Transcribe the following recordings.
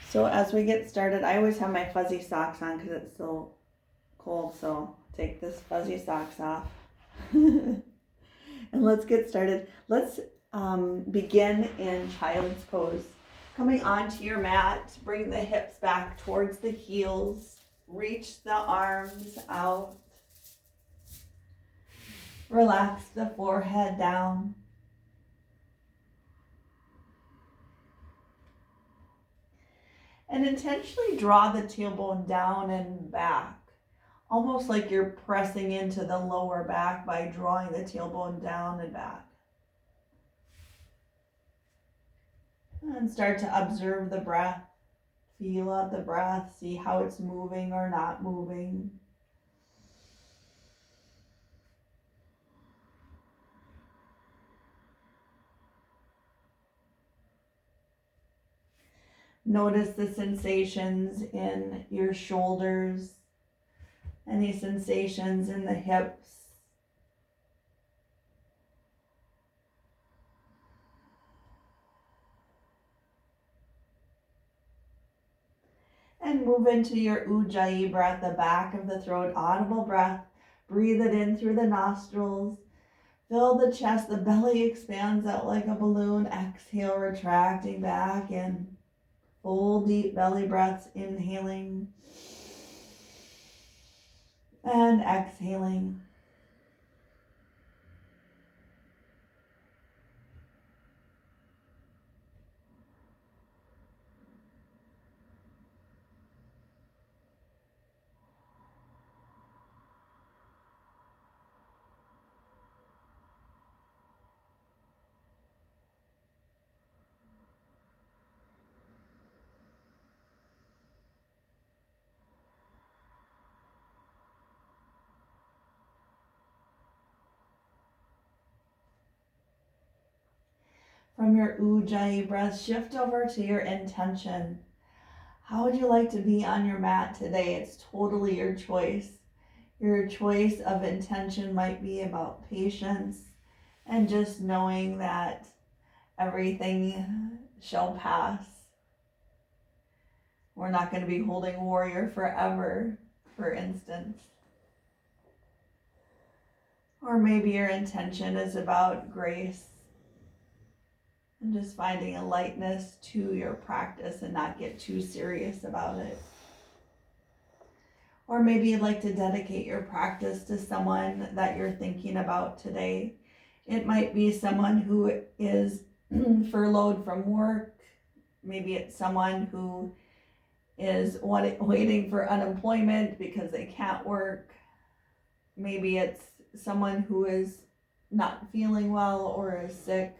So as we get started, I always have my fuzzy socks on because it's so cold. So take this fuzzy socks off. And let's get started. Let's begin in child's pose. Coming onto your mat, bring the hips back towards the heels. Reach the arms out. Relax the forehead down. And intentionally draw the tailbone down and back, almost like you're pressing into the lower back by drawing the tailbone down and back. And start to observe the breath. Feel out the breath, see how it's moving or not moving. Notice the sensations in your shoulders, any sensations in the hips. And move into your Ujjayi breath, the back of the throat, audible breath. Breathe it in through the nostrils. Fill the chest, the belly expands out like a balloon. Exhale, retracting back in. Full deep belly breaths, inhaling and exhaling. From your Ujjayi breath, shift over to your intention. How would you like to be on your mat today? It's totally your choice. Your choice of intention might be about patience and just knowing that everything shall pass. We're not going to be holding warrior forever, for instance. Or maybe your intention is about grace and just finding a lightness to your practice and not get too serious about it. Or maybe you'd like to dedicate your practice to someone that you're thinking about today. It might be someone who is furloughed from work. Maybe it's someone who is waiting for unemployment because they can't work. Maybe it's someone who is not feeling well or is sick.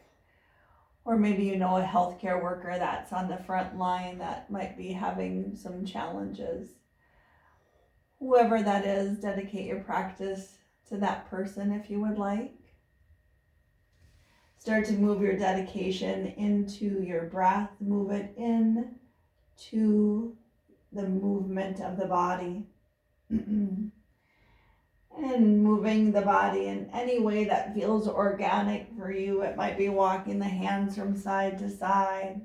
Or maybe you know a healthcare worker that's on the front line that might be having some challenges. Whoever that is, dedicate your practice to that person if you would like. Start to move your dedication into your breath. Move it in to the movement of the body. And moving the body in any way that feels organic for you. It might be walking the hands from side to side.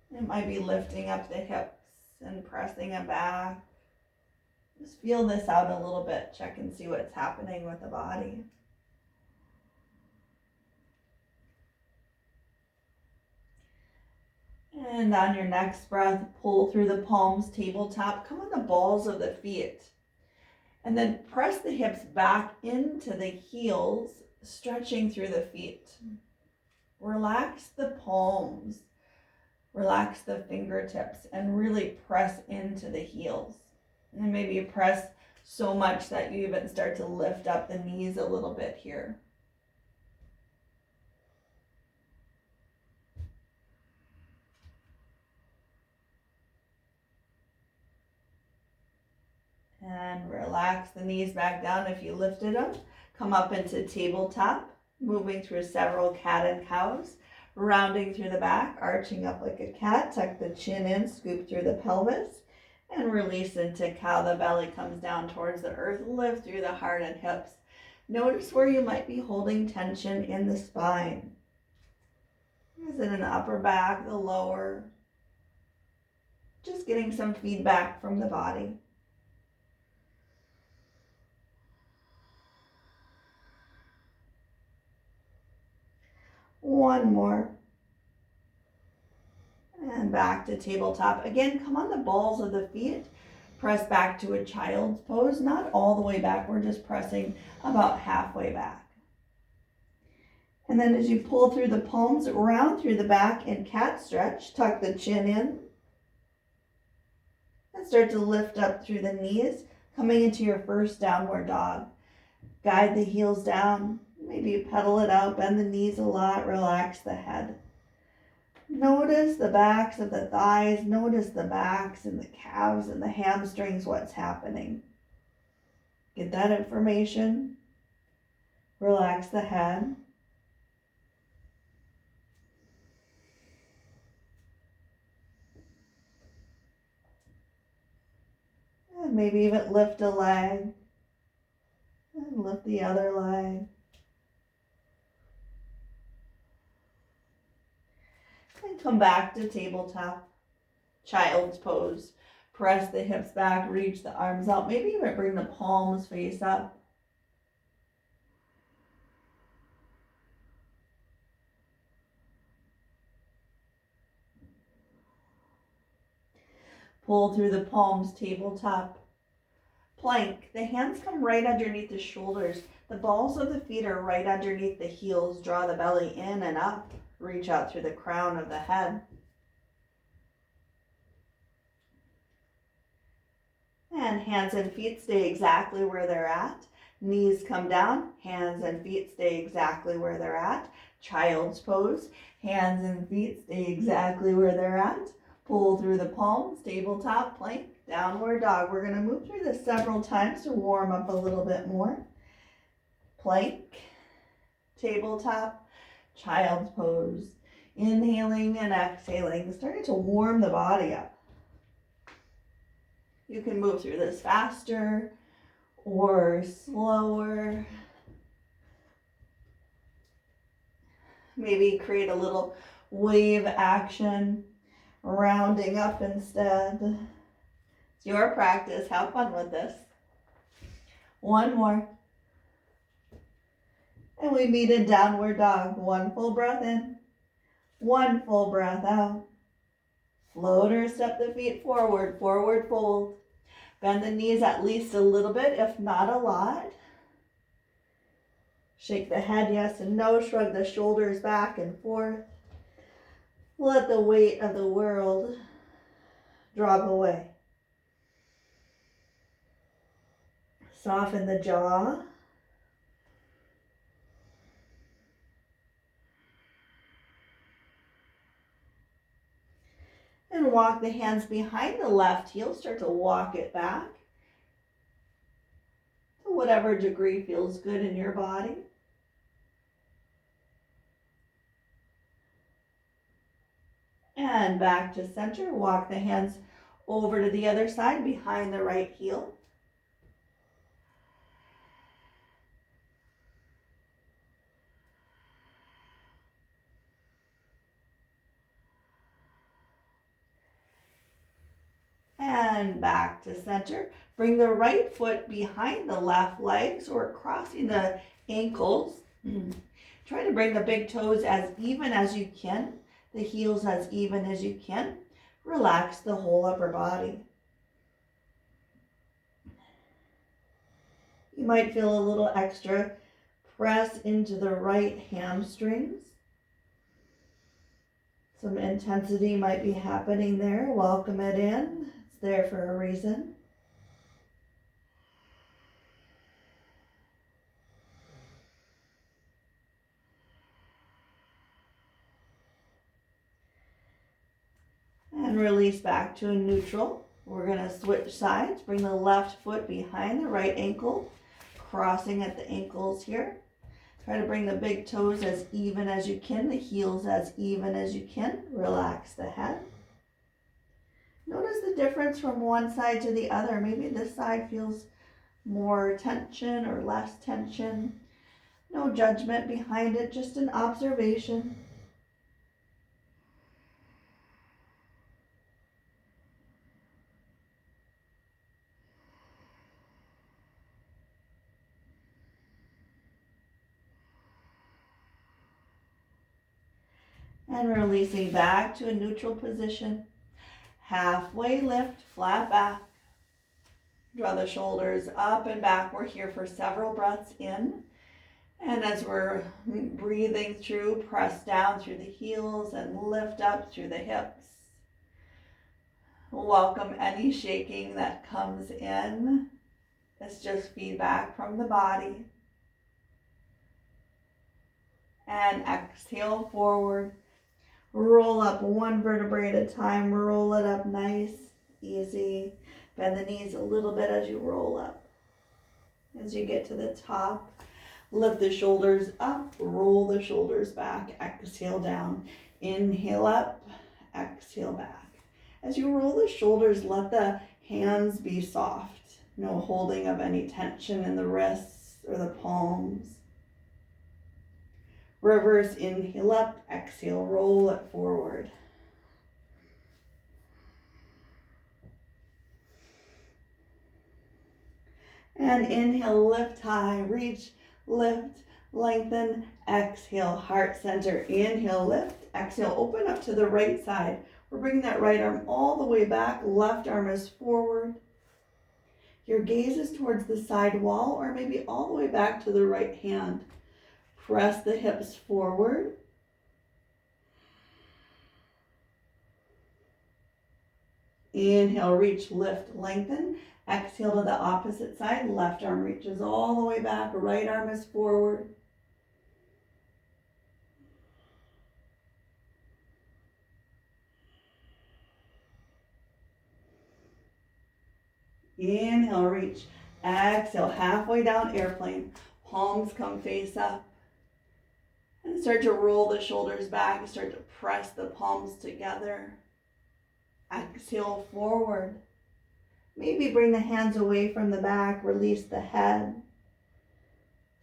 It might be lifting up the hips and pressing it back. Just feel this out a little bit. Check and see what's happening with the body. And on your next breath, pull through the palms, tabletop. Come on the balls of the feet. And then press the hips back into the heels, stretching through the feet. Relax the palms, relax the fingertips, and really press into the heels. And maybe you press so much that you even start to lift up the knees a little bit here. And relax the knees back down if you lifted them. Come up into tabletop, moving through several cat and cows, rounding through the back, arching up like a cat, tuck the chin in, scoop through the pelvis, and release into cow. The belly comes down towards the earth, lift through the heart and hips. Notice where you might be holding tension in the spine. Is it in the upper back, the lower? Just getting some feedback from the body. One more. And back to tabletop. Again, come on the balls of the feet. Press back to a child's pose. Not all the way back. We're just pressing about halfway back. And then as you pull through the palms, round through the back and cat stretch. Tuck the chin in. And start to lift up through the knees, coming into your first downward dog. Guide the heels down. Maybe pedal it out. Bend the knees a lot. Relax the head. Notice the backs of the thighs. Notice the backs and the calves and the hamstrings, what's happening. Get that information. Relax the head. And maybe even lift a leg. And lift the other leg. And come back to tabletop. Child's pose. Press the hips back, reach the arms out. Maybe even bring the palms face up. Pull through the palms, tabletop. Plank. The hands come right underneath the shoulders. The balls of the feet are right underneath the heels. Draw the belly in and up. Reach out through the crown of the head. And hands and feet stay exactly where they're at. Knees come down. Hands and feet stay exactly where they're at. Child's pose. Hands and feet stay exactly where they're at. Pull through the palms, tabletop, plank, downward dog. We're going to move through this several times to warm up a little bit more. Plank, tabletop, child's pose. Inhaling and exhaling, starting to warm the body up. You can move through this faster or slower. Maybe create a little wave action. Rounding up instead. It's your practice. Have fun with this. One more. And we meet in downward dog. One full breath in. One full breath out. Floater, step the feet forward. Forward fold. Bend the knees at least a little bit, if not a lot. Shake the head yes and no. Shrug the shoulders back and forth. Let the weight of the world drop away. Soften the jaw. And walk the hands behind the left heel. Start to walk it back to whatever degree feels good in your body. And back to center. Walk the hands over to the other side behind the right heel. And back to center. Bring the right foot behind the left legs or crossing the ankles. Try to bring the big toes as even as you can. The heels as even as you can. Relax the whole upper body. You might feel a little extra press into the right hamstrings. Some intensity might be happening there. Welcome it in. It's there for a reason. And release back to a neutral. We're going to switch sides. Bring the left foot behind the right ankle, crossing at the ankles here. Try to bring the big toes as even as you can, the heels as even as you can. Relax the head. Notice the difference from one side to the other. Maybe this side feels more tension or less tension. No judgment behind it, just an observation. And releasing back to a neutral position. Halfway lift, flat back. Draw the shoulders up and back. We're here for several breaths in. And as we're breathing through, press down through the heels and lift up through the hips. Welcome any shaking that comes in. It's just feedback from the body. And exhale forward. Roll up one vertebrae at a time. Roll it up nice, easy. Bend the knees a little bit as you roll up. As you get to the top, lift the shoulders up, roll the shoulders back, exhale down. Inhale up, exhale back. As you roll the shoulders, let the hands be soft. No holding of any tension in the wrists or the palms. Reverse inhale up, exhale, roll it forward. And inhale, lift high, reach, lift, lengthen, exhale, heart center. Inhale, lift, exhale, open up to the right side. We're bringing that right arm all the way back, left arm is forward. Your gaze is towards the side wall or maybe all the way back to the right hand. Press the hips forward. Inhale, reach, lift, lengthen. Exhale to the opposite side. Left arm reaches all the way back. Right arm is forward. Inhale, reach. Exhale, halfway down, airplane. Palms come face up. And start to roll the shoulders back. Start to press the palms together. Exhale, forward. Maybe bring the hands away from the back. Release the head.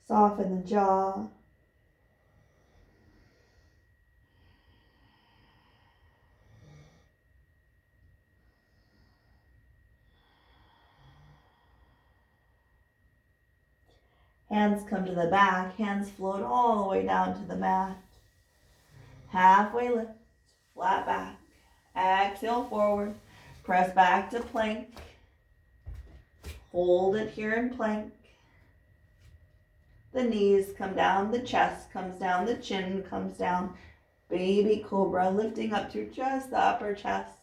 Soften the jaw. Hands come to the back. Hands float all the way down to the mat. Halfway lift. Flat back. Exhale forward. Press back to plank. Hold it here in plank. The knees come down. The chest comes down. The chin comes down. Baby cobra, lifting up through just the upper chest.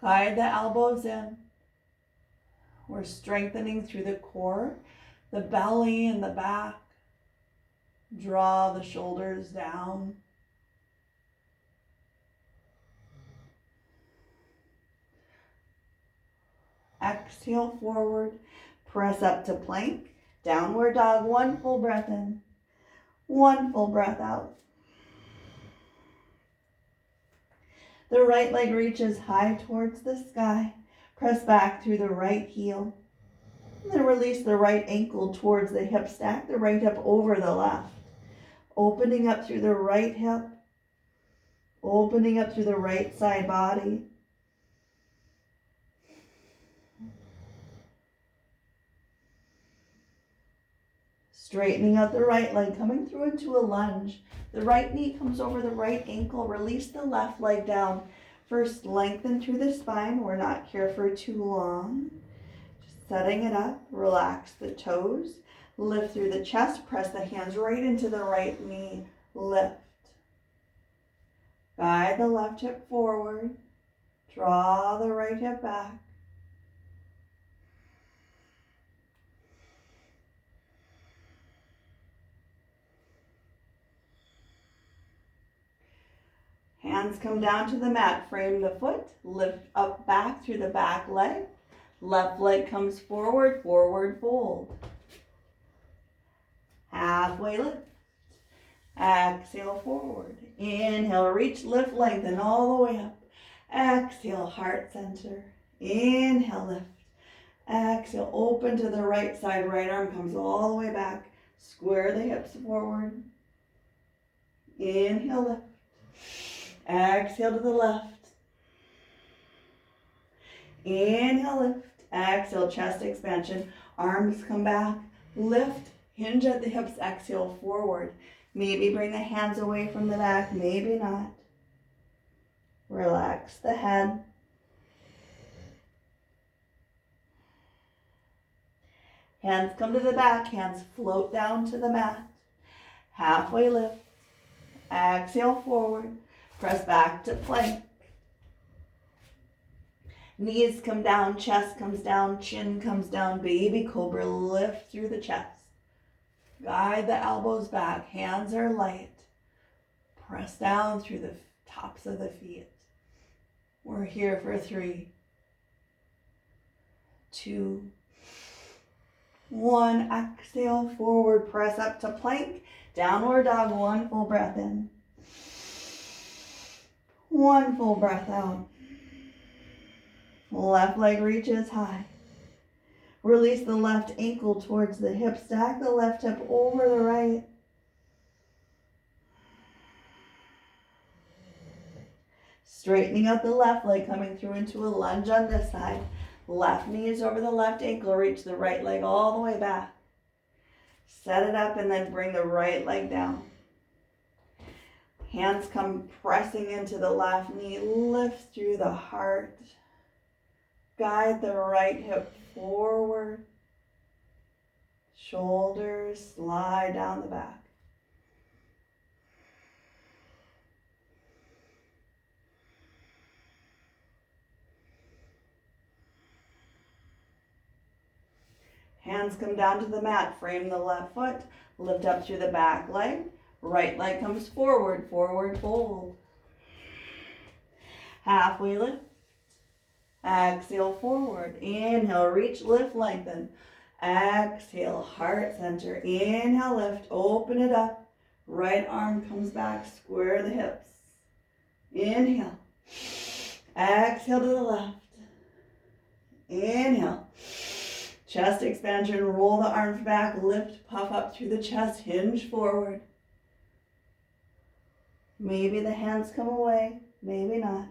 Guide the elbows in. We're strengthening through the core, the belly and the back. Draw the shoulders down. Exhale forward. Press up to plank. Downward dog. One full breath in. One full breath out. The right leg reaches high towards the sky. Press back through the right heel. And then release the right ankle towards the hip. Stack the right hip over the left. Opening up through the right hip. Opening up through the right side body. Straightening out the right leg, coming through into a lunge. The right knee comes over the right ankle. Release the left leg down. First, lengthen through the spine. We're not here for too long. Just setting it up. Relax the toes. Lift through the chest. Press the hands right into the right knee. Lift. Guide the left hip forward. Draw the right hip back. Hands come down to the mat. Frame the foot. Lift up back through the back leg. Left leg comes forward. Forward fold. Halfway lift. Exhale forward. Inhale, reach, lift, lengthen all the way up. Exhale, heart center. Inhale, lift. Exhale, open to the right side. Right arm comes all the way back. Square the hips forward. Inhale, lift. Exhale to the left. Inhale, lift. Exhale, chest expansion. Arms come back. Lift. Hinge at the hips. Exhale, forward. Maybe bring the hands away from the back. Maybe not. Relax the head. Hands come to the back, hands float down to the mat. Halfway lift. Exhale forward. Press back to plank. Knees come down, chest comes down, chin comes down. Baby cobra, lift through the chest. Guide the elbows back, hands are light. Press down through the tops of the feet. We're here for 3, 2, 1. Exhale, forward, press up to plank. Downward dog, 1 full breath in. 1 full breath out. Left leg reaches high. Release the left ankle towards the hip. Stack the left hip over the right. Straightening out the left leg, coming through into a lunge on this side. Left knee is over the left ankle. Reach the right leg all the way back. Set it up and then bring the right leg down. Hands come pressing into the left knee. Lift through the heart. Guide the right hip forward. Shoulders slide down the back. Hands come down to the mat. Frame the left foot. Lift up through the back leg. Right leg comes forward. Forward fold. Halfway lift. Exhale forward. Inhale, reach, lift, lengthen. Exhale, heart center. Inhale, lift, open it up. Right arm comes back, square the hips. Inhale. Exhale to the left. Inhale. Chest expansion, roll the arms back, lift, puff up through the chest, hinge forward. Maybe the hands come away, maybe not.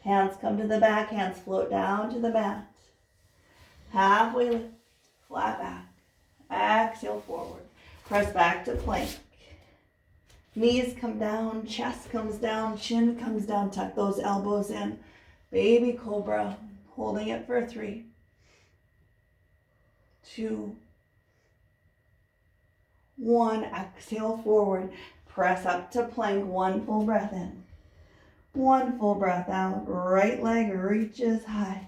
Hands come to the back, hands float down to the mat. Halfway lift, flat back. Exhale forward. Press back to plank. Knees come down, chest comes down, chin comes down. Tuck those elbows in. Baby cobra, holding it for 3, 2, 1. Exhale forward. Press up to plank. 1 full breath in. 1 full breath out. Right leg reaches high.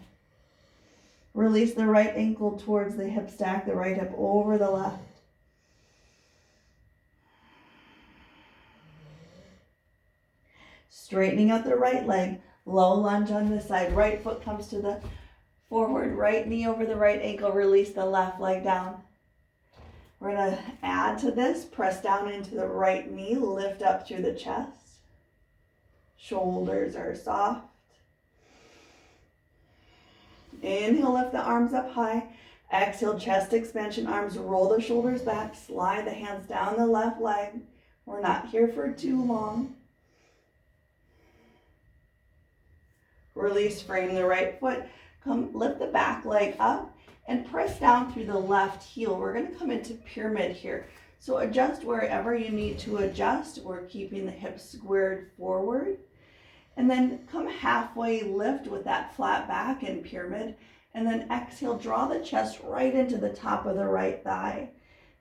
Release the right ankle towards the hip. Stack the right hip over the left. Straightening out the right leg. Low lunge on this side. Right foot comes to the forward. Right knee over the right ankle. Release the left leg down. We're going to add to this. Press down into the right knee. Lift up through the chest. Shoulders are soft. Inhale, lift the arms up high. Exhale, chest expansion, arms roll the shoulders back. Slide the hands down the left leg. We're not here for too long. Release, frame the right foot. Come, lift the back leg up and press down through the left heel. We're going to come into pyramid here. So adjust wherever you need to adjust. We're keeping the hips squared forward. And then come halfway lift with that flat back in pyramid. And then exhale, draw the chest right into the top of the right thigh.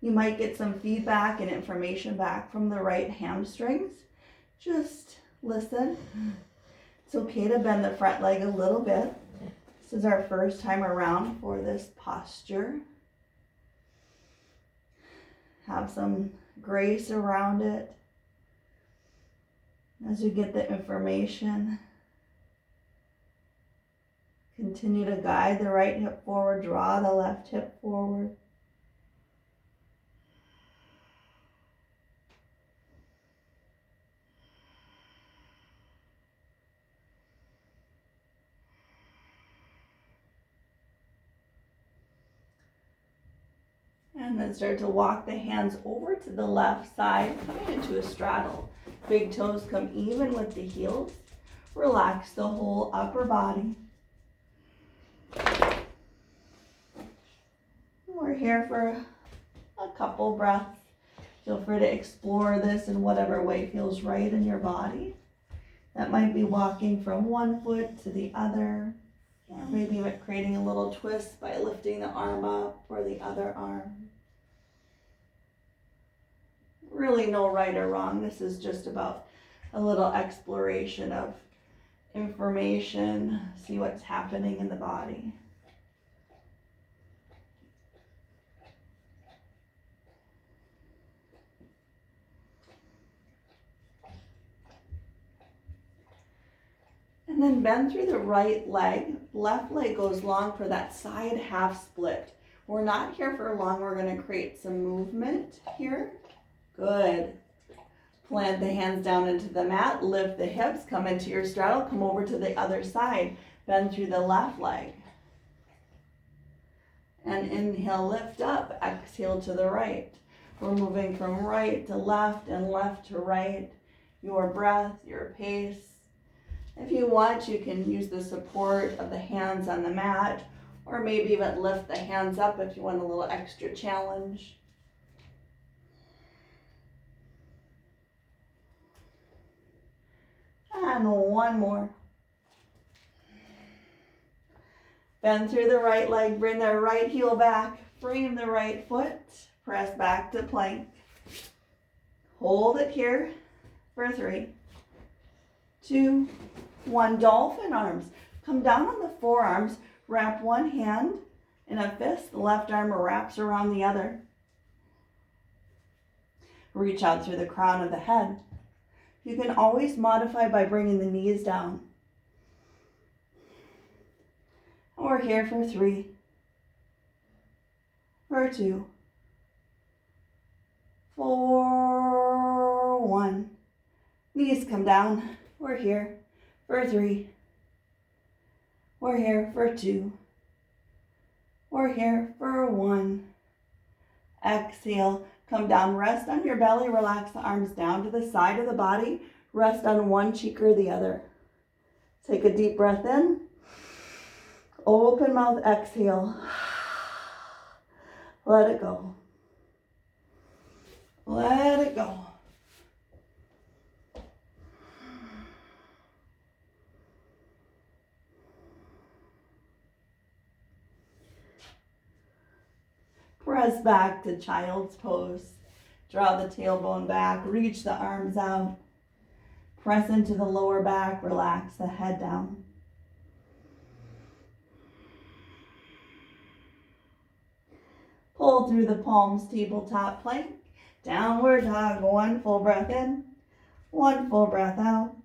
You might get some feedback and information back from the right hamstrings. Just listen. It's okay to bend the front leg a little bit. This is our first time around for this posture. Have some grace around it. As you get the information, continue to guide the right hip forward, draw the left hip forward. And then start to walk the hands over to the left side, coming into a straddle. Big toes come even with the heels. Relax the whole upper body. We're here for a couple breaths. Feel free to explore this in whatever way feels right in your body. That might be walking from one foot to the other, or maybe creating a little twist by lifting the arm up or the other arm. Really no right or wrong. This is just about a little exploration of information, see what's happening in the body. And then bend through the right leg. Left leg goes long for that side half split. We're not here for long. We're going to create some movement here. Good. Plant the hands down into the mat. Lift the hips. Come into your straddle. Come over to the other side. Bend through the left leg. And inhale, lift up. Exhale to the right. We're moving from right to left and left to right. Your breath, your pace. If you want, you can use the support of the hands on the mat, or maybe even lift the hands up if you want a little extra challenge. And one more. Bend through the right leg, bring the right heel back, frame the right foot, press back to plank. Hold it here for 3, 2, 1. Dolphin arms. Come down on the forearms, wrap one hand in a fist, the left arm wraps around the other. Reach out through the crown of the head. You can always modify by bringing the knees down. We're here for 3, for 2, for 1. Knees come down. We're here for 3. We're here for 2. We're here for 1. Exhale. Come down. Rest on your belly. Relax the arms down to the side of the body. Rest on one cheek or the other. Take a deep breath in. Open mouth. Exhale. Let it go. Let it go. Press back to child's pose. Draw the tailbone back. Reach the arms out. Press into the lower back. Relax the head down. Pull through the palms, tabletop plank. Downward dog. One full breath in. One full breath out.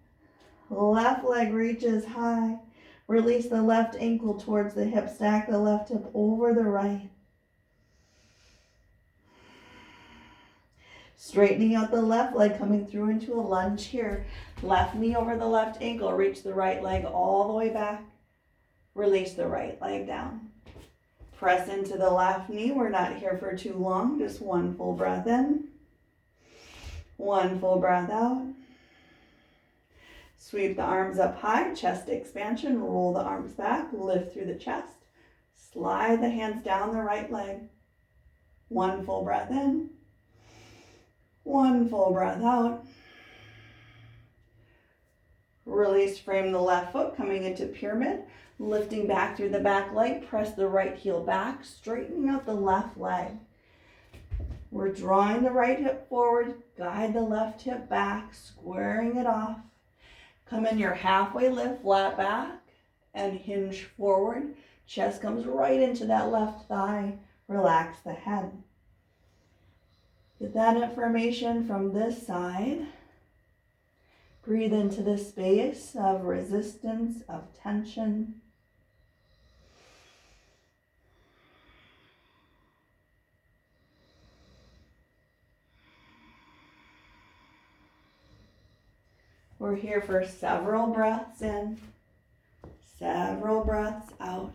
Left leg reaches high. Release the left ankle towards the hip. Stack the left hip over the right. Straightening out the left leg, coming through into a lunge here. Left knee over the left ankle. Reach the right leg all the way back. Release the right leg down. Press into the left knee. We're not here for too long. Just one full breath in. One full breath out. Sweep the arms up high. Chest expansion. Roll the arms back. Lift through the chest. Slide the hands down the right leg. One full breath in. One full breath out. Release, frame the left foot, coming into pyramid. Lifting back through the back leg. Press the right heel back. Straightening out the left leg. We're drawing the right hip forward. Guide the left hip back. Squaring it off. Come in your halfway lift, flat back. And hinge forward. Chest comes right into that left thigh. Relax the head. Get that information from this side. Breathe into the space of resistance, of tension. We're here for several breaths in, several breaths out.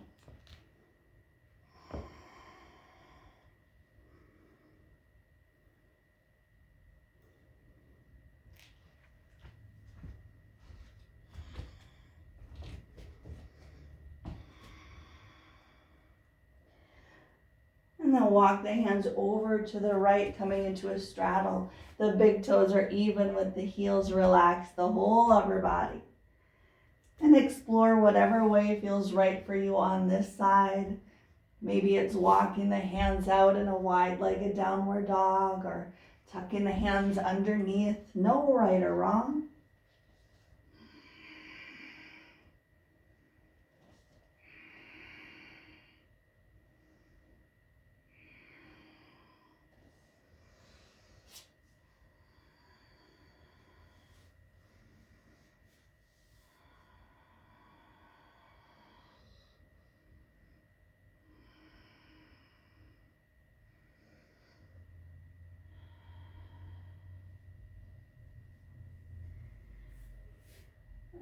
And And then walk the hands over to the right, coming into a straddle. The big toes are even with the heels. Relax the whole upper body. And explore whatever way feels right for you on this side. Maybe it's walking the hands out in a wide-legged downward dog, or tucking the hands underneath. No right or wrong.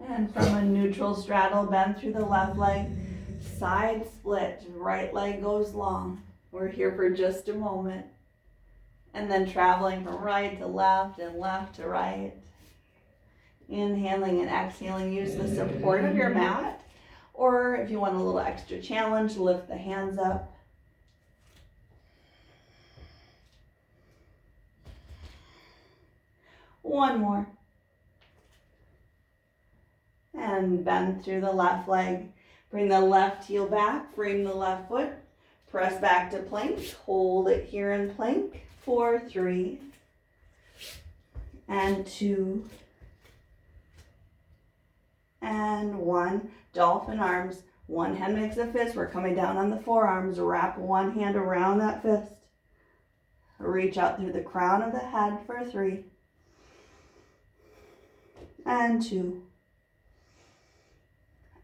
And from a neutral straddle, bend through the left leg, side split, right leg goes long. We're here for just a moment. And then traveling from right to left and left to right. Inhaling and exhaling, use the support of your mat. Or if you want a little extra challenge, lift the hands up. One more. And bend through the left leg. Bring the left heel back, frame the left foot. Press back to plank. Hold it here in plank. 4, 3, and 2, and 1. Dolphin arms. One hand makes a fist. We're coming down on the forearms. Wrap one hand around that fist. Reach out through the crown of the head for 3, and 2,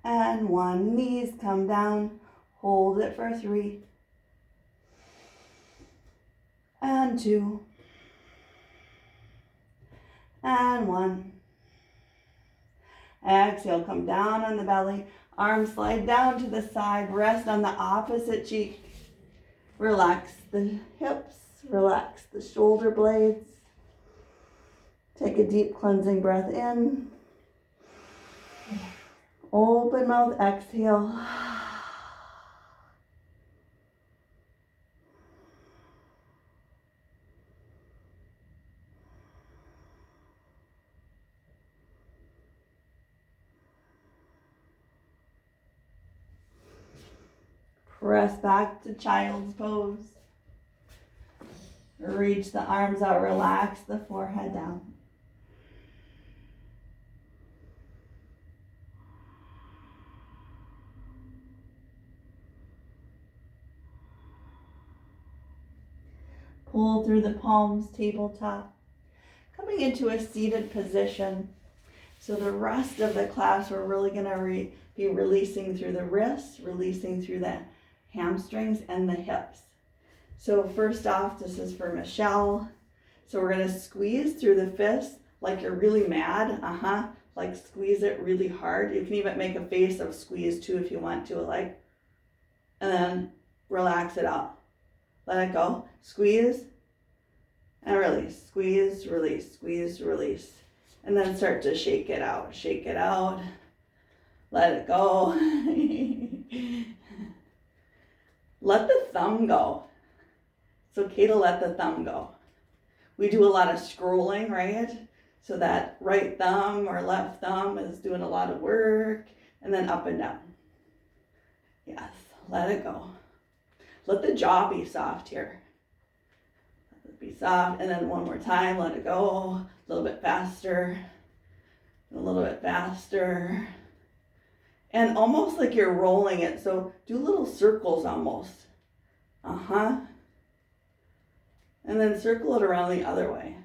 and 1. Knees come down. Hold it for 3, and 2, and 1. Exhale, come down on the belly. Arms slide down to the side. Rest on the opposite cheek. Relax the hips. Relax the shoulder blades. Take a deep cleansing breath in. Open mouth, exhale. Press back to child's pose. Reach the arms out, relax the forehead down. Pull through the palms, tabletop. Coming into a seated position. So the rest of the class, we're really going to be releasing through the wrists, releasing through the hamstrings and the hips. So first off, this is for Michelle. So we're going to squeeze through the fist like you're really mad. Like squeeze it really hard. You can even make a face of squeeze too if you want to, like, and then relax it out. Let it go. Squeeze and release. Squeeze, release, squeeze, release. And then start to shake it out. Shake it out. Let it go. Let the thumb go. It's okay to let the thumb go. We do a lot of scrolling, right? So that right thumb or left thumb is doing a lot of work. And then up and down. Yes, let it go. Let the jaw be soft here. Let it be soft. And then one more time, let it go. A little bit faster. A little bit faster. And almost like you're rolling it. So do little circles almost. And then circle it around the other way.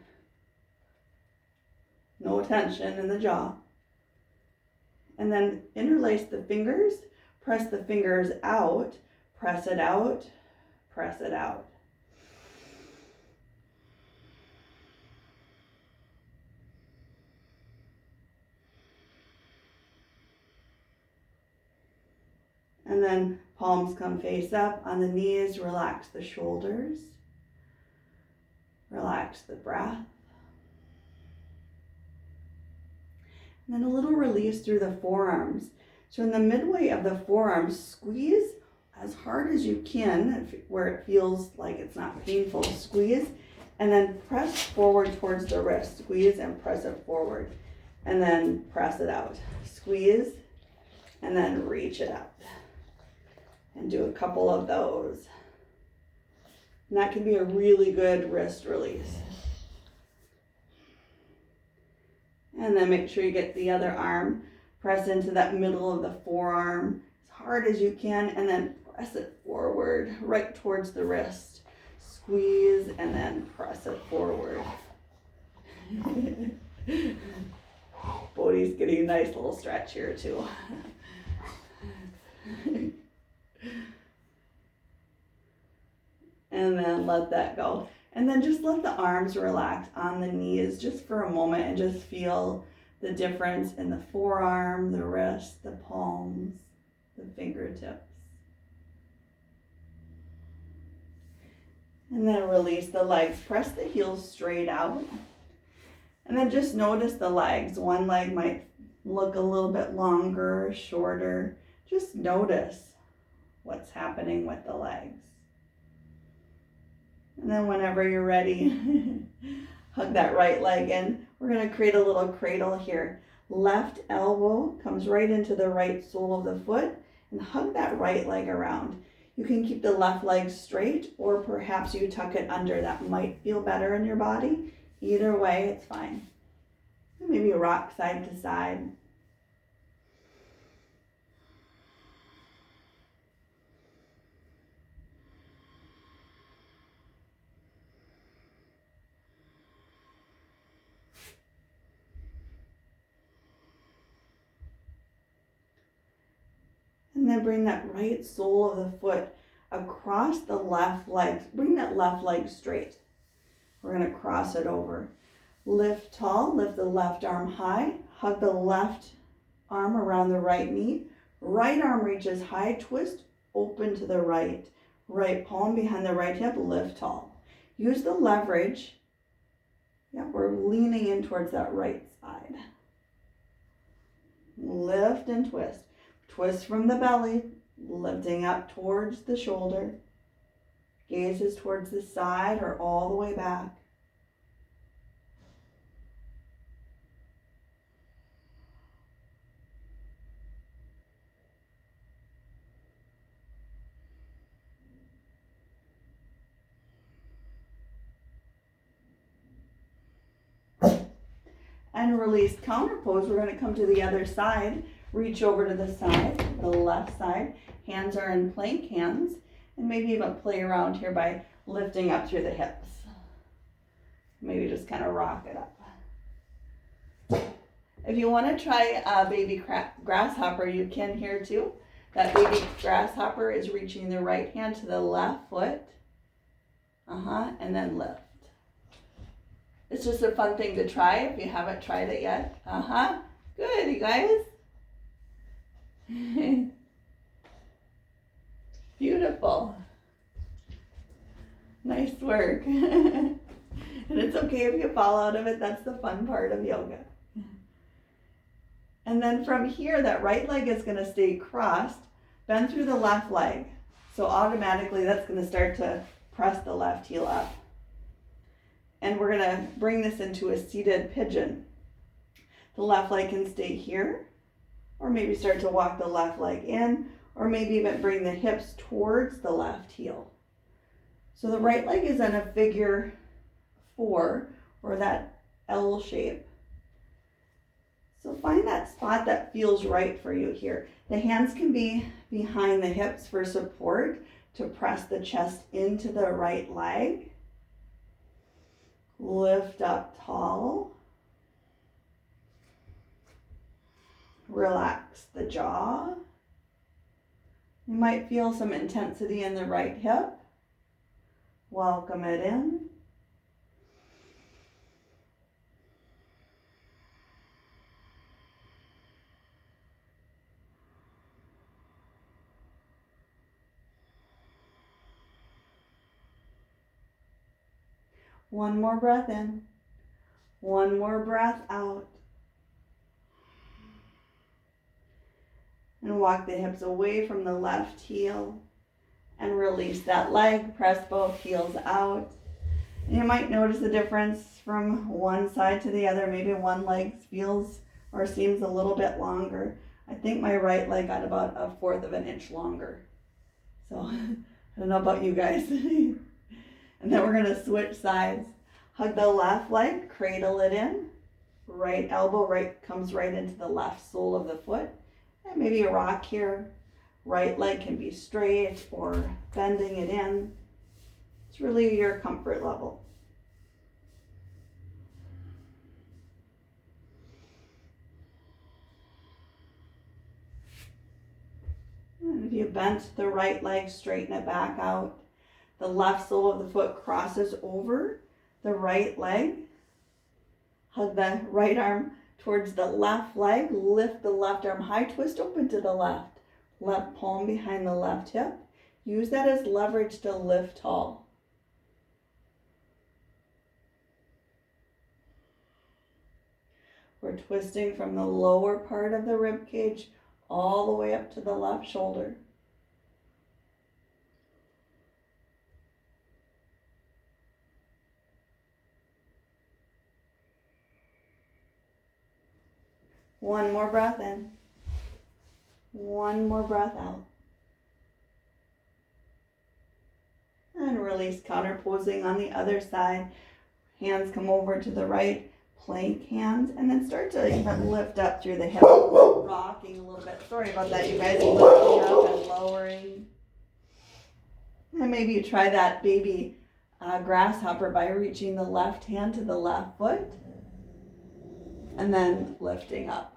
No tension in the jaw. And then interlace the fingers. Press the fingers out. Press it out. Press it out. And then palms come face up. On the knees, relax the shoulders. Relax the breath. And then a little release through the forearms. So in the midway of the forearms, squeeze as hard as you can, where it feels like it's not painful. Squeeze and then press forward towards the wrist. Squeeze and press it forward and then press it out. Squeeze and then reach it out. And do a couple of those. And that can be a really good wrist release. And then make sure you get the other arm. Press into that middle of the forearm as hard as you can, and then press it forward right towards the wrist. Squeeze and then press it forward. Bodhi's getting a nice little stretch here too. And then let that go. And then just let the arms relax on the knees just for a moment and just feel the difference in the forearm, the wrist, the palms, the fingertips. And then release the legs. Press the heels straight out. And then just notice the legs. One leg might look a little bit longer, shorter. Just notice what's happening with the legs. And then whenever you're ready, hug that right leg in. We're going to create a little cradle here. Left elbow comes right into the right sole of the foot and hug that right leg around. You can keep the left leg straight or perhaps you tuck it under. That might feel better in your body. Either way, it's fine. Maybe rock side to side. And then bring that right sole of the foot across the left leg. Bring that left leg straight. We're going to cross it over. Lift tall, lift the left arm high. Hug the left arm around the right knee. Right arm reaches high, twist open to the right. Right palm behind the right hip, lift tall. Use the leverage. Yeah, we're leaning in towards that right side. Lift and twist. Twist from the belly, lifting up towards the shoulder. Gaze is towards the side or all the way back. And release counter pose. We're going to come to the other side. Reach over to the side, the left side. Hands are in plank hands. And maybe even play around here by lifting up through the hips. Maybe just kind of rock it up. If you want to try a baby grasshopper, you can here too. That baby grasshopper is reaching the right hand to the left foot. And then lift. It's just a fun thing to try if you haven't tried it yet. Good, you guys. Beautiful. Nice work. And it's okay if you fall out of it. That's the fun part of yoga. And then from here, that right leg is going to stay crossed. Bend through the left leg. So automatically that's going to start to press the left heel up. And we're going to bring this into a seated pigeon. The left leg can stay here, or maybe start to walk the left leg in, or maybe even bring the hips towards the left heel. So the right leg is in a figure 4, or that L shape. So find that spot that feels right for you here. The hands can be behind the hips for support to press the chest into the right leg. Lift up tall. Relax the jaw. You might feel some intensity in the right hip. Welcome it in. One more breath in. One more breath out. And walk the hips away from the left heel. and release that leg. Press both heels out. And you might notice the difference from one side to the other. Maybe one leg feels or seems a little bit longer. I think my right leg got about 1/4 of an inch longer. So I don't know about you guys. And then we're gonna switch sides. Hug the left leg, cradle it in. Right elbow comes right into the left sole of the foot. And maybe a rock here. Right leg can be straight or bending it in. It's really your comfort level. And if you bent the right leg, straighten it back out. The left sole of the foot crosses over the right leg. Hug the right arm towards the left leg. Lift the left arm high, twist open to the left. Left palm behind the left hip. Use that as leverage to lift tall. We're twisting from the lower part of the rib cage all the way up to the left shoulder. One more breath in. One more breath out. And release, counter posing on the other side. Hands come over to the right, plank hands, and then start to even lift up through the hips, rocking a little bit. Sorry about that, you guys. Lifting up and lowering. And maybe you try that baby grasshopper by reaching the left hand to the left foot, and then lifting up.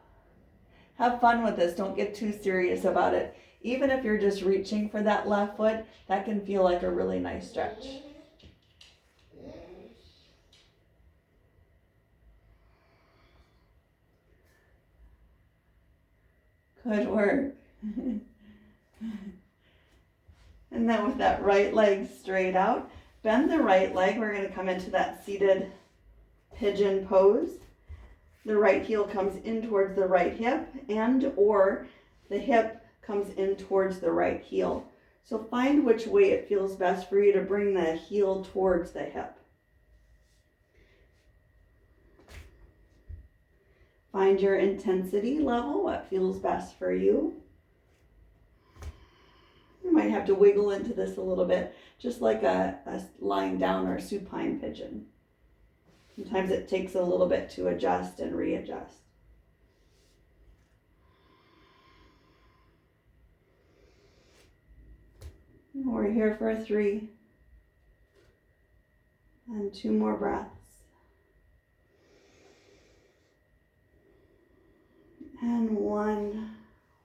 Have fun with this. Don't get too serious about it. Even if you're just reaching for that left foot, that can feel like a really nice stretch. Good work. And then with that right leg straight out, bend the right leg. We're going to come into that seated pigeon pose. The right heel comes in towards the right hip, and or the hip comes in towards the right heel. So find which way it feels best for you to bring the heel towards the hip. Find your intensity level, what feels best for you. You might have to wiggle into this a little bit, just like a lying down or supine pigeon. Sometimes it takes a little bit to adjust and readjust. We're here for 3 and 2 more breaths. And 1,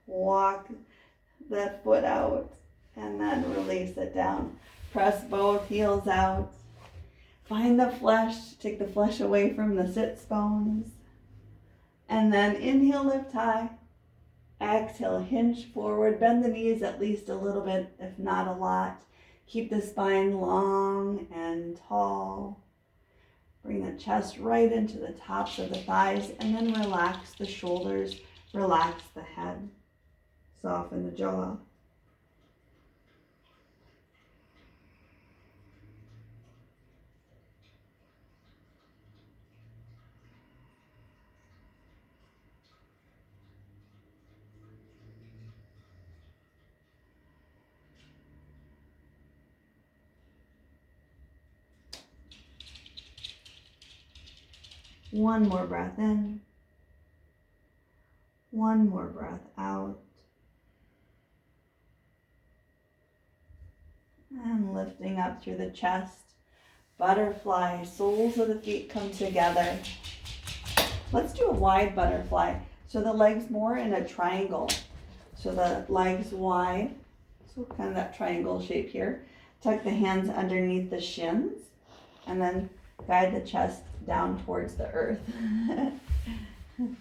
walk the foot out and then release it down. Press both heels out. Find the flesh, take the flesh away from the sits bones. And then inhale, lift high. Exhale, hinge forward. Bend the knees at least a little bit, if not a lot. Keep the spine long and tall. Bring the chest right into the tops of the thighs, and then relax the shoulders, relax the head. Soften the jaw. One more breath in. One more breath out. And lifting up through the chest. Butterfly, soles of the feet come together. Let's do a wide butterfly. So the legs more in a triangle. So the legs wide. So kind of that triangle shape here. Tuck the hands underneath the shins. And then guide the chest down towards the earth. And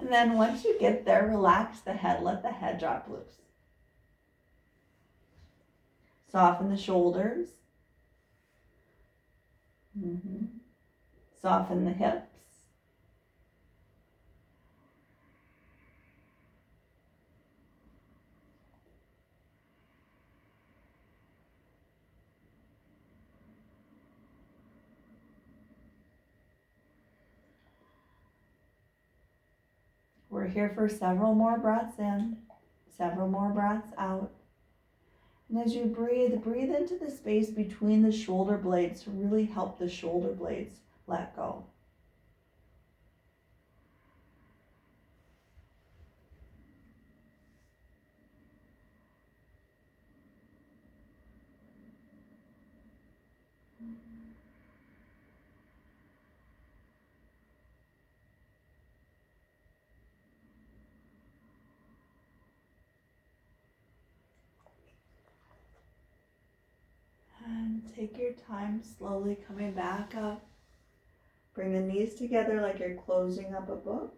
then once you get there, relax the head. Let the head drop loose. Soften the shoulders. Soften the hips. We're here for several more breaths in, several more breaths out. And as you breathe, breathe into the space between the shoulder blades to really help the shoulder blades let go. And take your time slowly coming back up. Bring the knees together like you're closing up a book.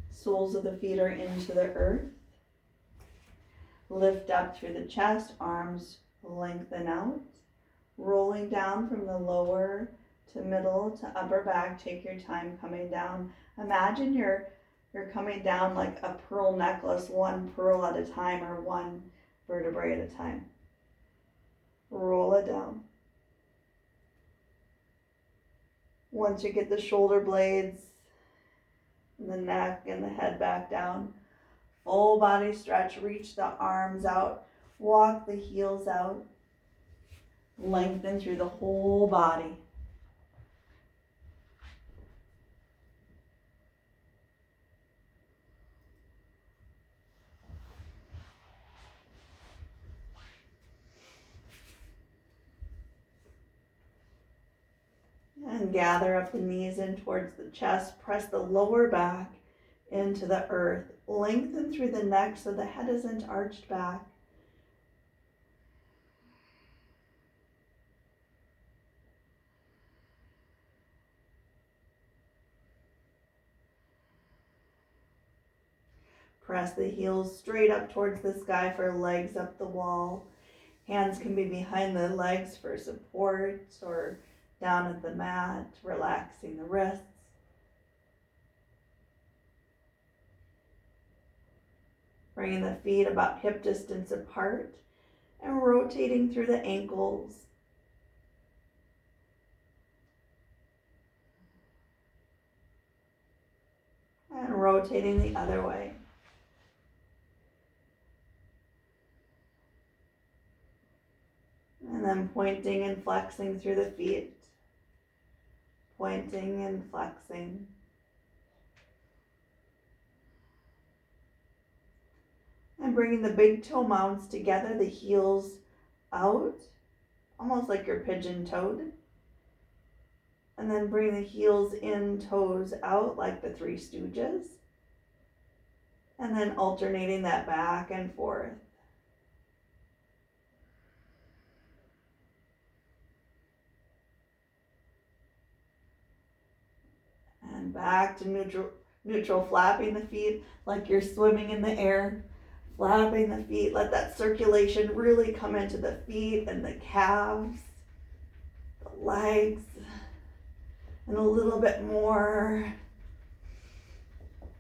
Soles of the feet are into the earth. Lift up through the chest, arms lengthen out. Rolling down from the lower to middle to upper back. Take your time coming down. Imagine you're coming down like a pearl necklace, one pearl at a time or one vertebrae at a time. Roll it down. Once you get the shoulder blades, and the neck and the head back down, full body stretch, reach the arms out, walk the heels out, lengthen through the whole body. And gather up the knees in towards the chest. Press the lower back into the earth. Lengthen through the neck so the head isn't arched back. Press the heels straight up towards the sky for legs up the wall. Hands can be behind the legs for support or down at the mat, relaxing the wrists. Bringing the feet about hip distance apart and rotating through the ankles. And rotating the other way. And then pointing and flexing through the feet. Pointing and flexing. And bringing the big toe mounds together, the heels out, almost like you're pigeon-toed. And then bring the heels in, toes out like the Three Stooges. And then alternating that back and forth. And back to neutral, flapping the feet like you're swimming in the air. Flapping the feet, let that circulation really come into the feet and the calves, the legs, and a little bit more,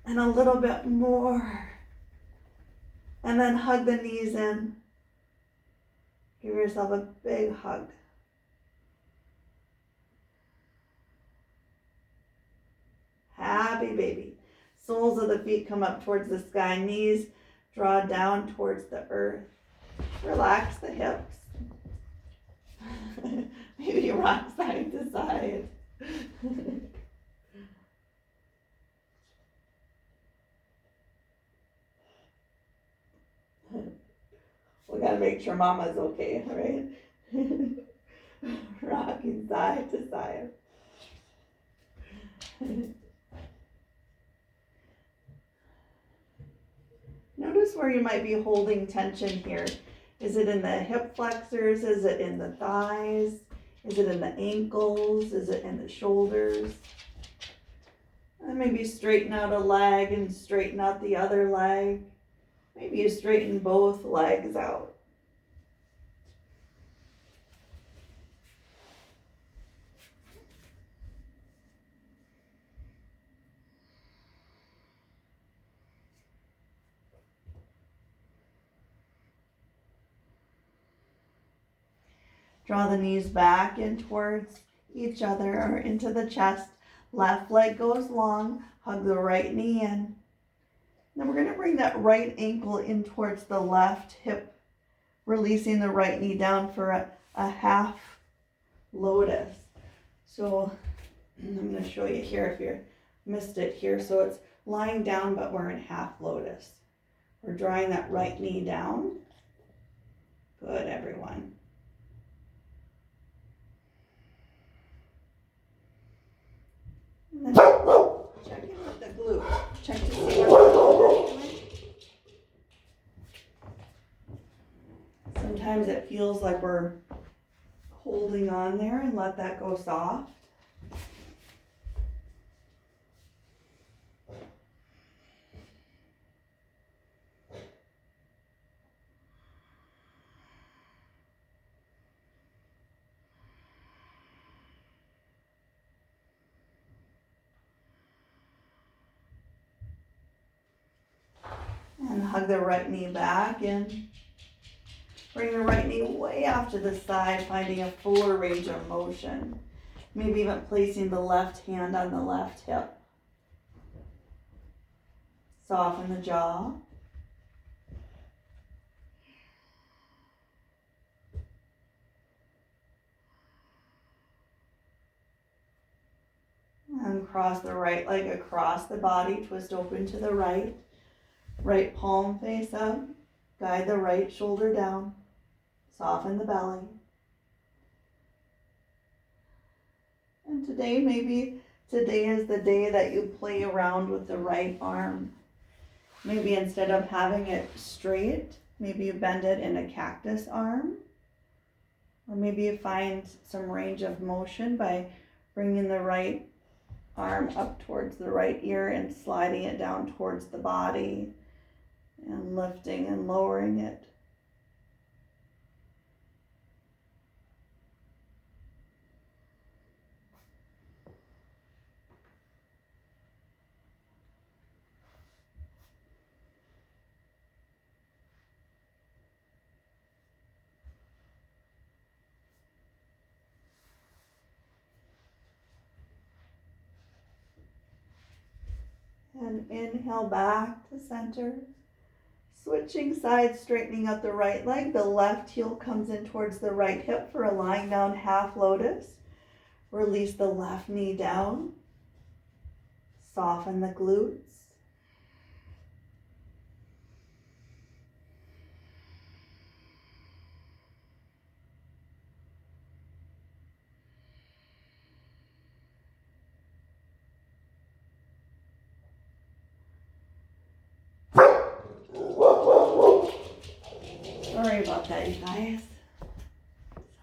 and a little bit more. And then hug the knees in. Give yourself a big hug. Happy baby. Soles of the feet come up towards the sky. Knees draw down towards the earth. Relax the hips. Maybe rock side to side. We gotta make sure Mama's okay, right? Rocking side to side. Notice where you might be holding tension here. Is it in the hip flexors? Is it in the thighs? Is it in the ankles? Is it in the shoulders? And maybe straighten out a leg and straighten out the other leg. Maybe you straighten both legs out. Draw the knees back in towards each other or into the chest. Left leg goes long. Hug the right knee in. Then we're gonna bring that right ankle in towards the left hip, releasing the right knee down for a half lotus. So I'm gonna show you here if you missed it here. So it's lying down, but we're in half lotus. We're drawing that right knee down. Good, everyone. And then check in with the glute. Check to see what's doing. Sometimes it feels like we're holding on there, and let that go soft. And hug the right knee back in. Bring the right knee way off to the side, finding a fuller range of motion. Maybe even placing the left hand on the left hip. Soften the jaw. And cross the right leg across the body, twist open to the right. Right palm face up. Guide the right shoulder down. Soften the belly. And maybe today is the day that you play around with the right arm. Maybe instead of having it straight, maybe you bend it in a cactus arm. Or maybe you find some range of motion by bringing the right arm up towards the right ear and sliding it down towards the body and lifting and lowering it. And inhale back to center. Switching sides, straightening up the right leg. The left heel comes in towards the right hip for a lying down half lotus. Release the left knee down. Soften the glutes. Sorry about that, you guys.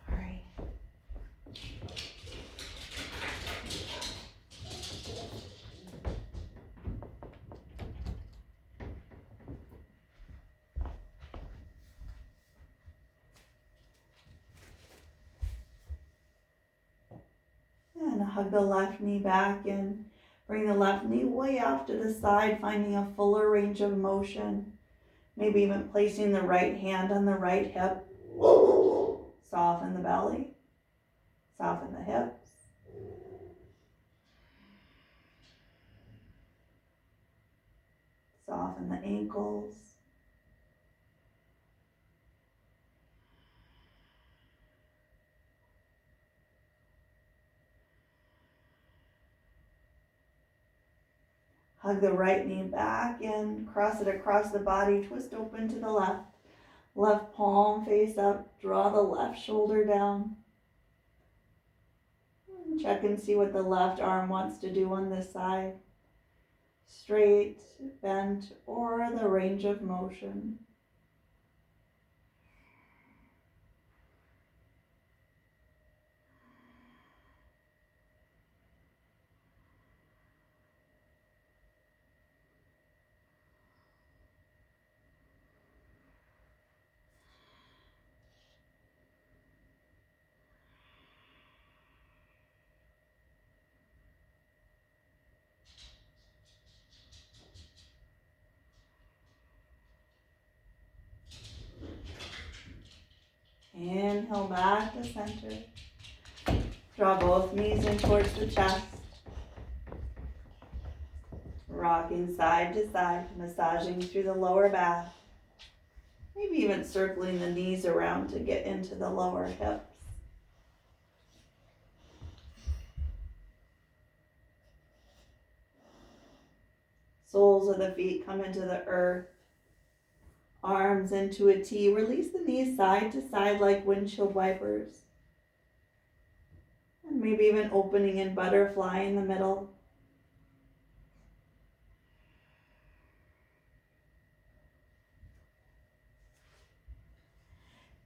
Sorry. And hug the left knee back in. Bring the left knee way off to the side, finding a fuller range of motion. Maybe even placing the right hand on the right hip. Soften the belly. Soften the hips. Soften the ankles. Hug the right knee back and cross it across the body. Twist open to the left. Left palm face up. Draw the left shoulder down. Check and see what the left arm wants to do on this side. Straight, bent, or the range of motion. Inhale back to center. Draw both knees in towards the chest. rocking side to side, massaging through the lower back. Maybe even circling the knees around to get into the lower hips. Soles of the feet come into the earth. Arms into a T. Release the knees side to side like windshield wipers. And maybe even opening in butterfly in the middle.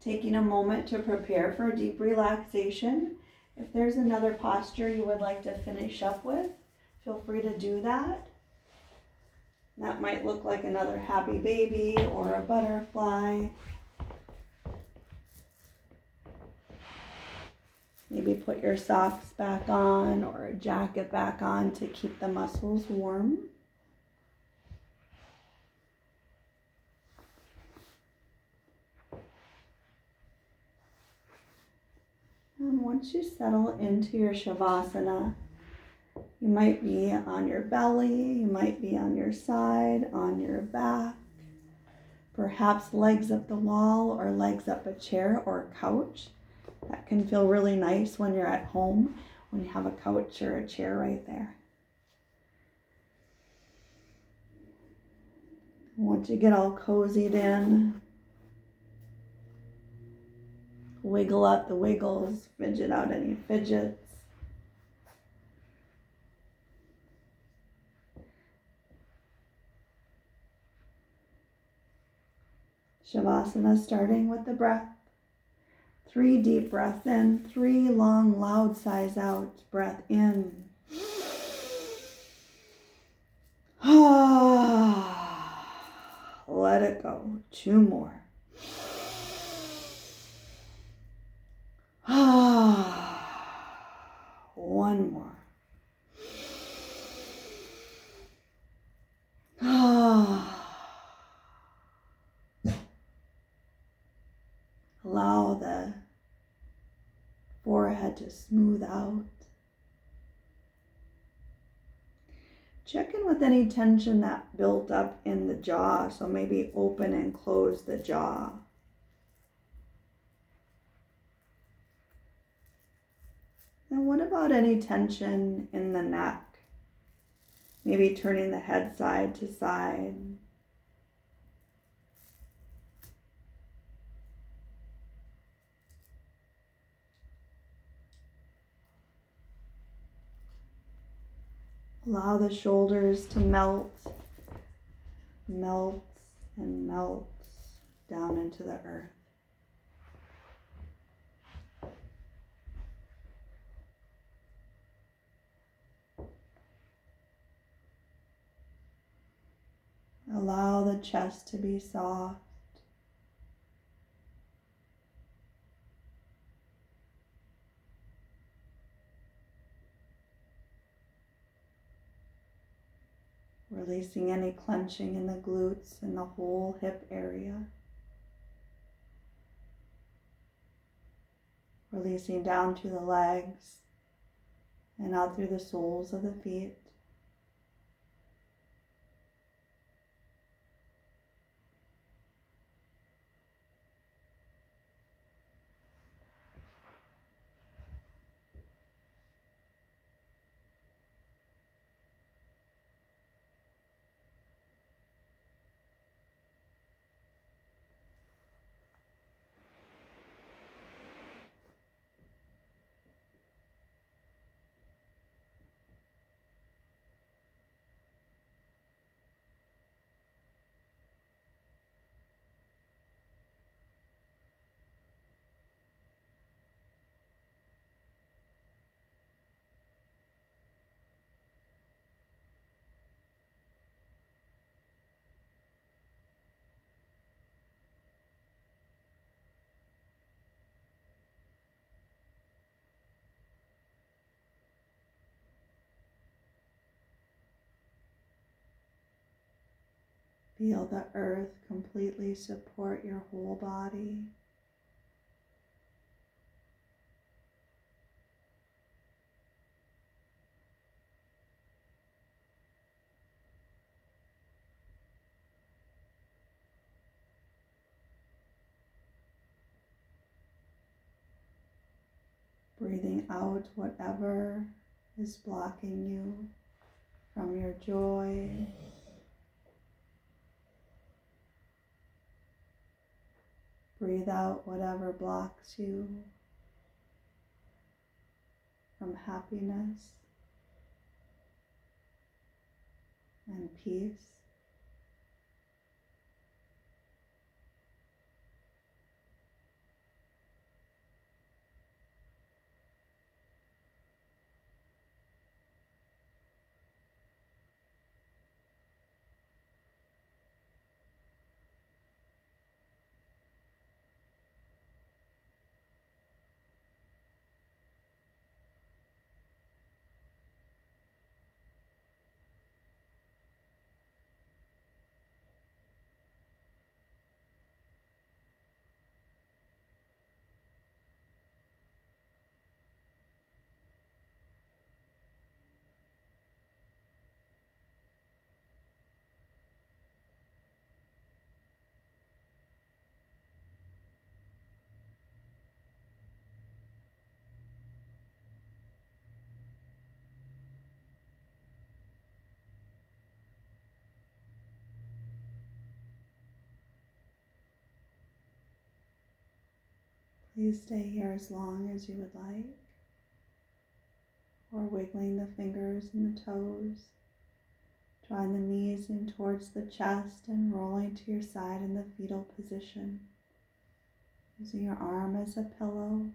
Taking a moment to prepare for a deep relaxation. If there's another posture you would like to finish up with, feel free to do that. That might look like another happy baby or a butterfly. Maybe put your socks back on or a jacket back on to keep the muscles warm. And once you settle into your Shavasana, you might be on your belly, you might be on your side, on your back, perhaps legs up the wall or legs up a chair or a couch. That can feel really nice when you're at home, when you have a couch or a chair right there. Once you get all cozied in, wiggle out the wiggles, fidget out any fidgets. Shavasana starting with the breath. 3 deep breaths in, 3 long loud sighs out. Breath in. Let it go. 2 more. One more. Allow the forehead to smooth out. Check in with any tension that built up in the jaw, so maybe open and close the jaw. And what about any tension in the neck? Maybe turning the head side to side. Allow the shoulders to melt and melt down into the earth. Allow the chest to be soft. Releasing any clenching in the glutes and the whole hip area. Releasing down to the legs and out through the soles of the feet. Feel the earth completely support your whole body. breathing out whatever is blocking you from your joy. Breathe out whatever blocks you from happiness and peace. Please stay here as long as you would like, or wiggling the fingers and the toes, drawing the knees in towards the chest and rolling to your side in the fetal position, using your arm as a pillow.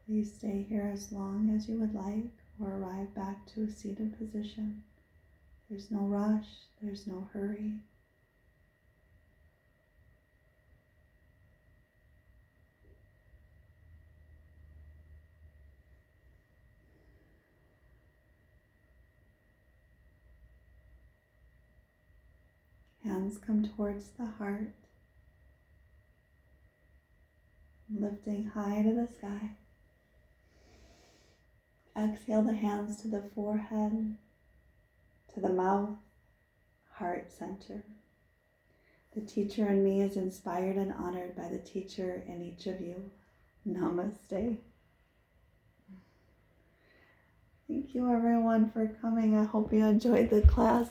Please stay here as long as you would like, or arrive back to a seated position. There's no rush, there's no hurry. Hands come towards the heart, lifting high to the sky. Exhale the hands to the forehead, to the mouth, heart center. The teacher in me is inspired and honored by the teacher in each of you. Namaste. Thank you everyone for coming. I hope you enjoyed the class.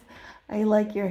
I like your